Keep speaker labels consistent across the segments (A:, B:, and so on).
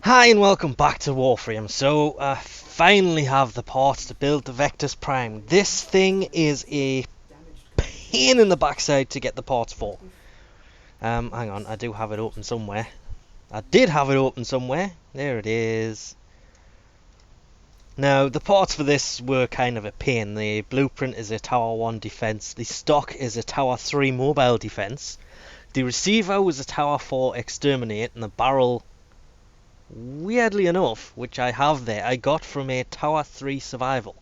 A: Hi and welcome back to Warframe. So I finally have the parts to build the Vectis Prime. This thing is a pain in the backside to get the parts for. Hang on, I do have it open somewhere. I did have it open somewhere. There it is. Now the parts for this were kind of a pain. The blueprint is a Tower 1 defense. The stock is a Tower 3 mobile defense. The receiver was a Tower 4 exterminate, and the barrel, weirdly enough, which I have there, I got from a Tower 3 survival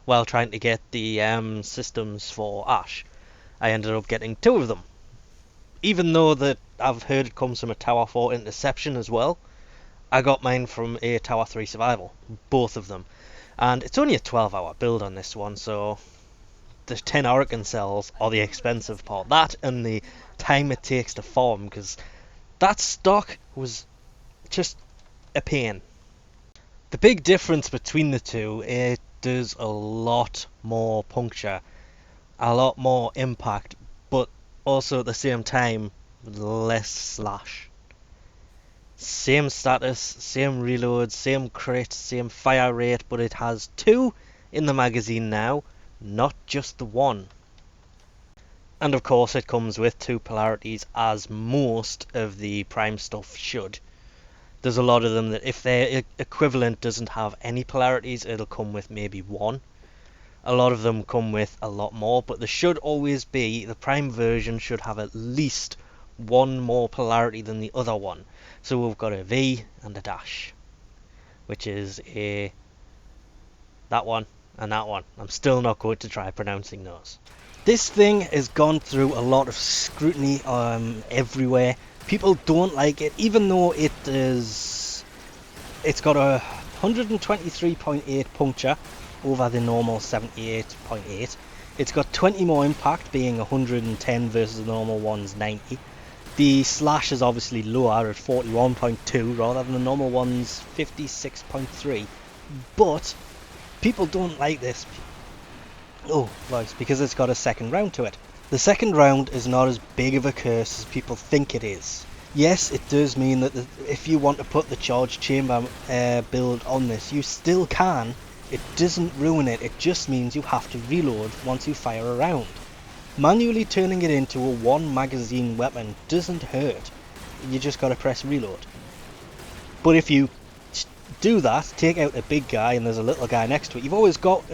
A: while trying to get the systems for Ash. I ended up getting two of them, even though that I've heard it comes from a Tower 4 interception as well. I got mine from a Tower 3 survival, both of them, and it's only a 12-hour build on this one, so the 10 Hurricane cells are the expensive part. That and the time it takes to farm, because that stock was just a pain. The big difference between the two, it does a lot more puncture, a lot more impact, but also at the same time less slash. Same status, same reload, same crit, same fire rate, but it has two in the magazine now, not just the one. And of course it comes with two polarities, as most of the Prime stuff should. There's a lot of them that if their equivalent doesn't have any polarities, it'll come with maybe one. A lot of them come with a lot more, but there should always be, the Prime version should have at least one more polarity than the other one. So we've got a V and a dash, which is that one and that one. I'm still not going to try pronouncing those. This thing has gone through a lot of scrutiny everywhere. People don't like it, even though it's got a 123.8 puncture over the normal 78.8. It's got 20 more impact, being 110 versus the normal one's 90. The slash is obviously lower at 41.2 rather than the normal one's 56.3. But people don't like this. Oh, right, because it's got a second round to it. The second round is not as big of a curse as people think it is. Yes, it does mean that if you want to put the charge chamber build on this, you still can. It doesn't ruin it, it just means you have to reload once you fire a round. Manually turning it into a one magazine weapon doesn't hurt. You just gotta press reload. But if you do that, take out a big guy and there's a little guy next to it, you've always got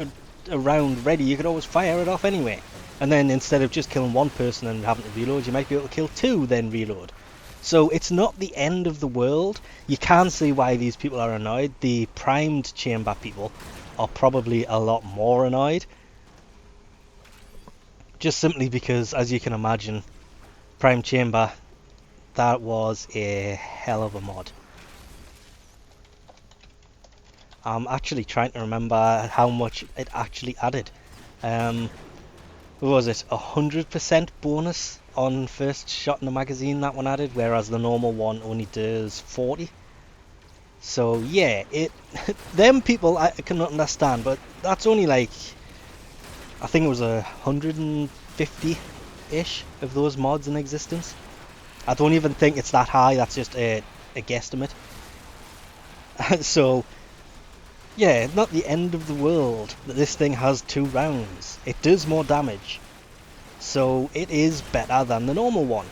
A: a round ready, you could always fire it off anyway. And then instead of just killing one person and having to reload, you might be able to kill two, then reload. So it's not the end of the world. You can see why these people are annoyed. The primed chamber people are probably a lot more annoyed. Just simply because, as you can imagine, Prime Chamber, that was a hell of a mod. I'm actually trying to remember how much it actually added. What was it, 100% bonus on first shot in the magazine that one added, whereas the normal one only does 40. So yeah, them people I cannot understand, but that's only like, I think it was 150-ish of those mods in existence. I don't even think it's that high, that's just a guesstimate. So yeah, not the end of the world that this thing has two rounds. It does more damage, so it is better than the normal one.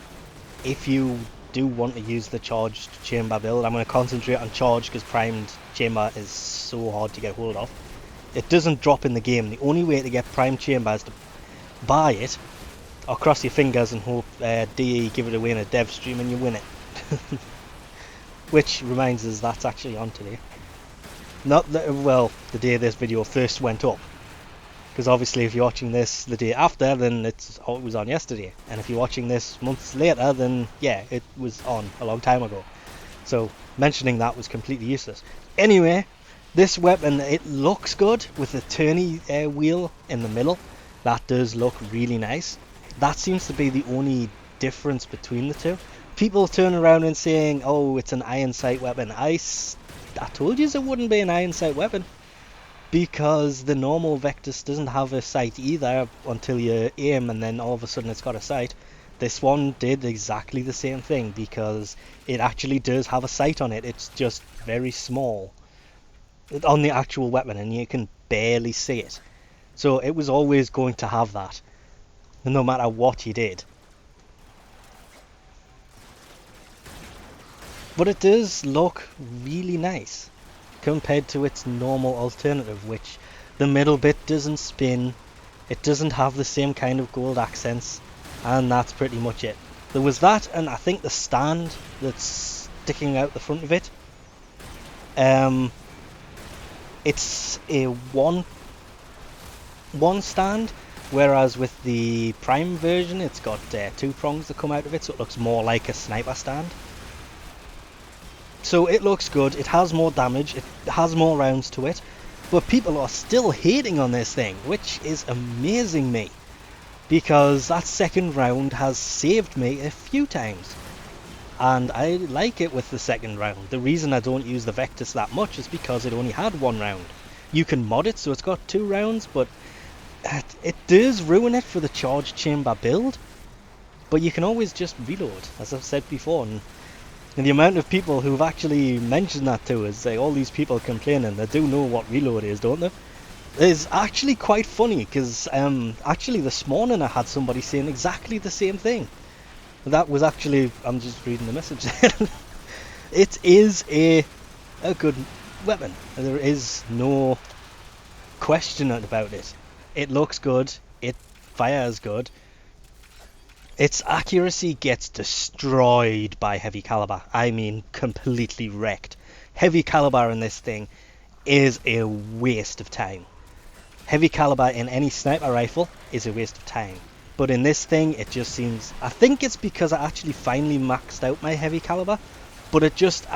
A: If you do want to use the charged chamber build, I'm going to concentrate on charge because primed chamber is so hard to get hold of. It doesn't drop in the game. The only way to get primed chamber is to buy it, or cross your fingers and hope DE give it away in a dev stream and you win it. Which reminds us, that's actually on today. Not that, well, the day this video first went up, because obviously if you're watching this the day after, then it was on yesterday, and if you're watching this months later, then yeah, it was on a long time ago. So mentioning that was completely useless. Anyway, this weapon, it looks good with the turny wheel in the middle. That does look really nice. That seems to be the only difference between the two. People turn around and saying, oh, it's an iron sight weapon. I told you it wouldn't be an iron sight weapon, because the normal Vectis doesn't have a sight either until you aim and then all of a sudden it's got a sight. this one did exactly the same thing, because it actually does have a sight on it. It's just very small on the actual weapon, and you can barely see it. So it was always going to have that, no matter what you did. But it does look really nice compared to its normal alternative, which the middle bit doesn't spin, it doesn't have the same kind of gold accents, and that's pretty much it. There was that, and I think the stand that's sticking out the front of it. It's a one stand, whereas with the Prime version it's got two prongs that come out of it, so it looks more like a sniper stand. So it looks good, it has more damage, it has more rounds to it, but people are still hating on this thing, which is amazing me, because that second round has saved me a few times. And I like it with the second round. The reason I don't use the Vectis that much is because it only had one round. You can mod it so it's got 2 rounds, but it does ruin it for the charge chamber build. But you can always just reload, as I've said before. And the amount of people who've actually mentioned that to us, all these people complaining, they do know what reload is, don't they? It's actually quite funny, because actually this morning I had somebody saying exactly the same thing. That was actually, I'm just reading the message. It is a good weapon. There is no question about it. It looks good. It fires good. Its accuracy gets destroyed by heavy caliber. I mean, completely wrecked. Heavy caliber in this thing is a waste of time. Heavy caliber in any sniper rifle is a waste of time. But in this thing, it just seems... I think it's because I actually finally maxed out my heavy caliber. But it just...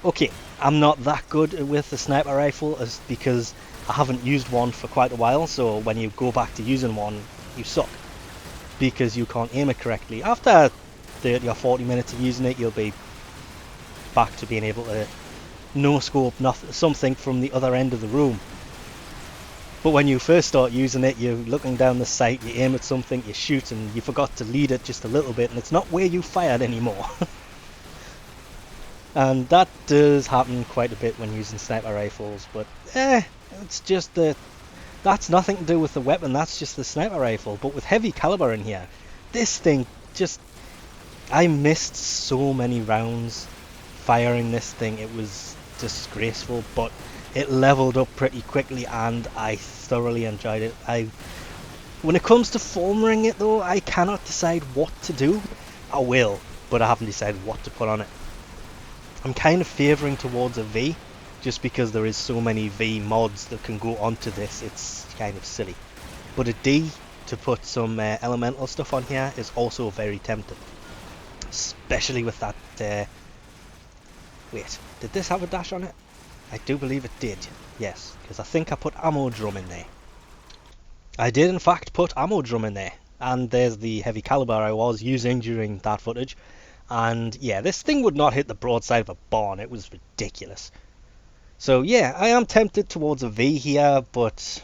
A: Okay, I'm not that good with the sniper rifle, because I haven't used one for quite a while. So when you go back to using one, you suck, because you can't aim it correctly. After 30 or 40 minutes of using it, you'll be back to being able to no-scope something from the other end of the room. But when you first start using it, you're looking down the sight, you aim at something, you shoot, and you forgot to lead it just a little bit, and it's not where you fired anymore. And that does happen quite a bit when using sniper rifles, but it's just that's nothing to do with the weapon, that's just the sniper rifle. But with heavy caliber in here, this thing just... I missed so many rounds firing this thing, it was disgraceful, but it leveled up pretty quickly and I thoroughly enjoyed it. When it comes to forming it though, I cannot decide what to do. I will, but I haven't decided what to put on it. I'm kind of favouring towards a V, just because there is so many V mods that can go onto this, it's kind of silly. But a D to put some elemental stuff on here is also very tempting. Especially with that... Wait, did this have a dash on it? I do believe it did, yes, because I think I put ammo drum in there. I did in fact put ammo drum in there, and there's the heavy caliber I was using during that footage. And yeah, this thing would not hit the broadside of a barn, it was ridiculous. So yeah, I am tempted towards a V here, but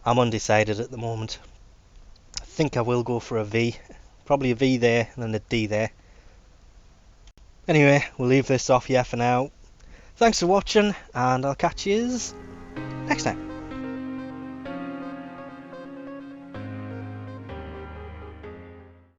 A: I'm undecided at the moment. I think I will go for a V, probably a V there and then a D there. Anyway, we'll leave this off here for now. Thanks for watching, and I'll catch you next time.